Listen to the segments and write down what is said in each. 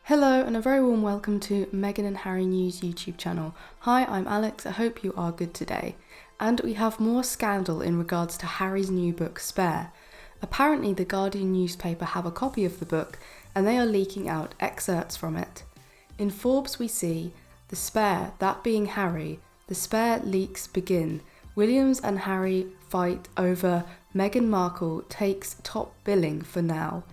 Hello and a very warm welcome to Meghan and Harry News YouTube channel. Hi, I'm Alex, I hope you are good today. And we have more scandal in regards to Harry's new book, Spare. Apparently the Guardian newspaper have a copy of the book and they are leaking out excerpts from it. In Forbes we see, the Spare, that being Harry, the Spare leaks begin. Williams and Harry fight over Meghan Markle takes top billing for now.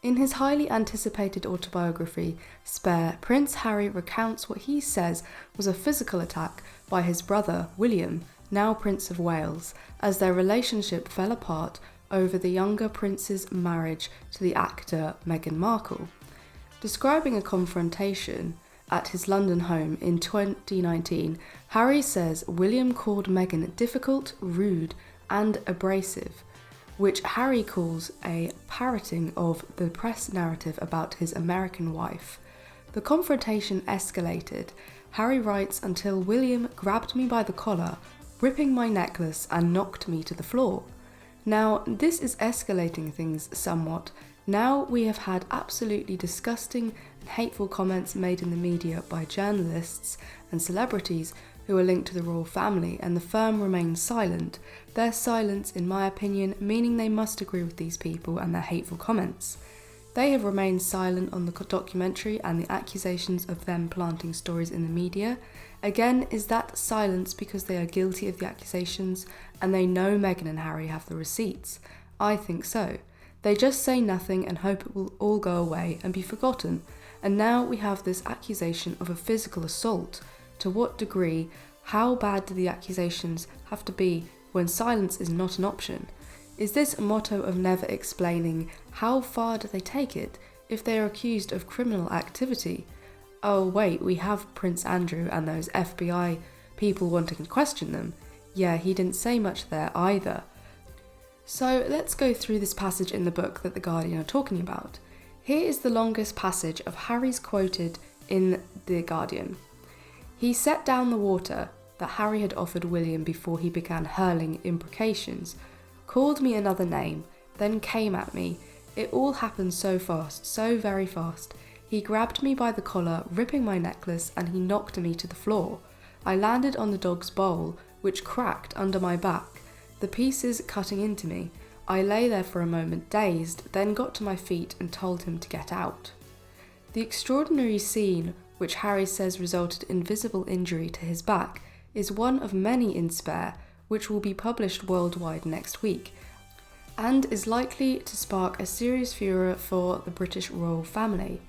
In his highly anticipated autobiography, Spare, Prince Harry recounts what he says was a physical attack by his brother, William, now Prince of Wales, as their relationship fell apart over the younger prince's marriage to the actor Meghan Markle. Describing a confrontation at his London home in 2019, Harry says William called Meghan difficult, rude, and abrasive, which Harry calls a parroting of the press narrative about his American wife. The confrontation escalated. Harry writes, until William grabbed me by the collar, ripping my necklace and knocked me to the floor. Now, this is escalating things somewhat. Now we have had absolutely disgusting and hateful comments made in the media by journalists and celebrities who are linked to the royal family, and the firm remains silent. Their silence, in my opinion, meaning they must agree with these people and their hateful comments. They have remained silent on the documentary and the accusations of them planting stories in the media. Again, is that silence because they are guilty of the accusations and they know Meghan and Harry have the receipts? I think so. They just say nothing and hope it will all go away and be forgotten. And now we have this accusation of a physical assault. To what degree? How bad do the accusations have to be when silence is not an option? Is this a motto of never explaining? How far do they take it if they are accused of criminal activity? Oh wait, we have Prince Andrew and those FBI people wanting to question them. Yeah, he didn't say much there either. So let's go through this passage in the book that the Guardian are talking about. Here is the longest passage of Harry's quoted in the Guardian. He set down the water that Harry had offered William before he began hurling imprecations, called me another name, then came at me. It all happened so fast, so very fast. He grabbed me by the collar, ripping my necklace, and he knocked me to the floor. I landed on the dog's bowl, which cracked under my back, the pieces cutting into me. I lay there for a moment dazed, then got to my feet and told him to get out. The extraordinary scene, which Harry says resulted in visible injury to his back, is one of many in Spare, which will be published worldwide next week, and is likely to spark a serious furor for the British royal family.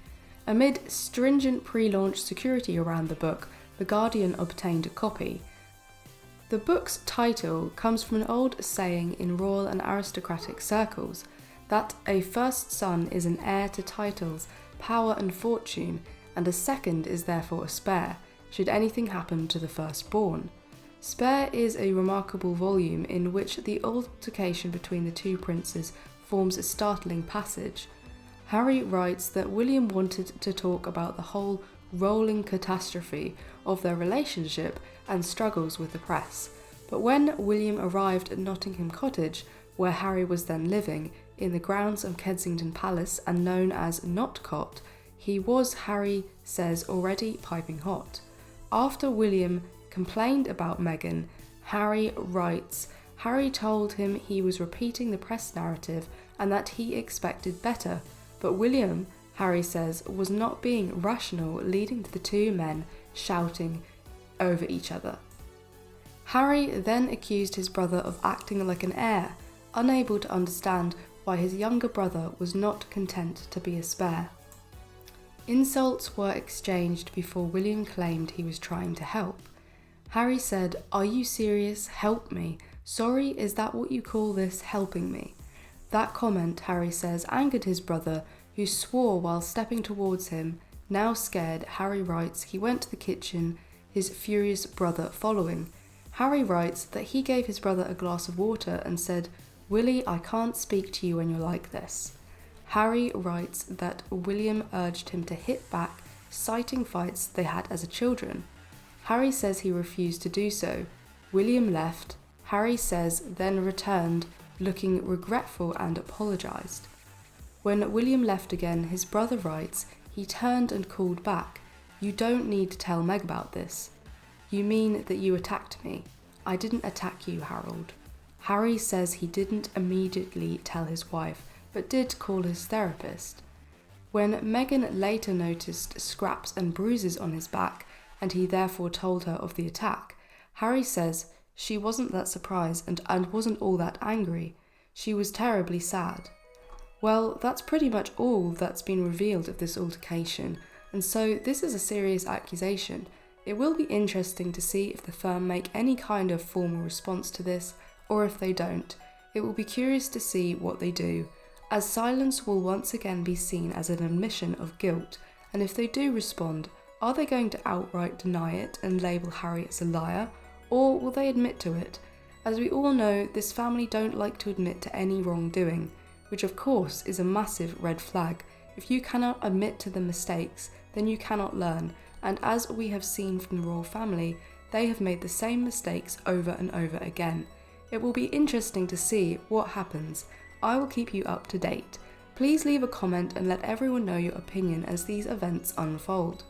Amid stringent pre-launch security around the book, The Guardian obtained a copy. The book's title comes from an old saying in royal and aristocratic circles, that a first son is an heir to titles, power and fortune, and a second is therefore a spare, should anything happen to the firstborn. Spare is a remarkable volume in which the altercation between the two princes forms a startling passage. Harry writes that William wanted to talk about the whole rolling catastrophe of their relationship and struggles with the press, but when William arrived at Nottingham Cottage, where Harry was then living, in the grounds of Kensington Palace and known as Notcott, he was, Harry says, already piping hot. After William complained about Meghan, Harry writes, Harry told him he was repeating the press narrative and that he expected better, but William, Harry says, was not being rational, leading to the two men shouting over each other. Harry then accused his brother of acting like an heir, unable to understand why his younger brother was not content to be a spare. Insults were exchanged before William claimed he was trying to help. Harry said, "Are you serious? Help me. Sorry, is that what you call this, helping me?" That comment, Harry says, angered his brother, who swore while stepping towards him. Now scared, Harry writes he went to the kitchen, his furious brother following. Harry writes that he gave his brother a glass of water and said, "Willie, I can't speak to you when you're like this." Harry writes that William urged him to hit back, citing fights they had as children. Harry says he refused to do so. William left. Harry says then returned, looking regretful, and apologised. When William left again, his brother writes he turned and called back, "You don't need to tell Meg about this." "You mean that you attacked me?" "I didn't attack you, Harold." Harry says he didn't immediately tell his wife, but did call his therapist. When Meghan later noticed scraps and bruises on his back, and he therefore told her of the attack, Harry says she wasn't that surprised and wasn't all that angry. She was terribly sad. Well, that's pretty much all that's been revealed of this altercation, and so this is a serious accusation. It will be interesting to see if the firm make any kind of formal response to this, or if they don't. It will be curious to see what they do, as silence will once again be seen as an admission of guilt, and if they do respond, are they going to outright deny it and label Harry as a liar, or will they admit to it? As we all know, this family don't like to admit to any wrongdoing, which of course is a massive red flag. If you cannot admit to the mistakes, then you cannot learn, and as we have seen from the royal family, they have made the same mistakes over and over again. It will be interesting to see what happens. I will keep you up to date. Please leave a comment and let everyone know your opinion as these events unfold.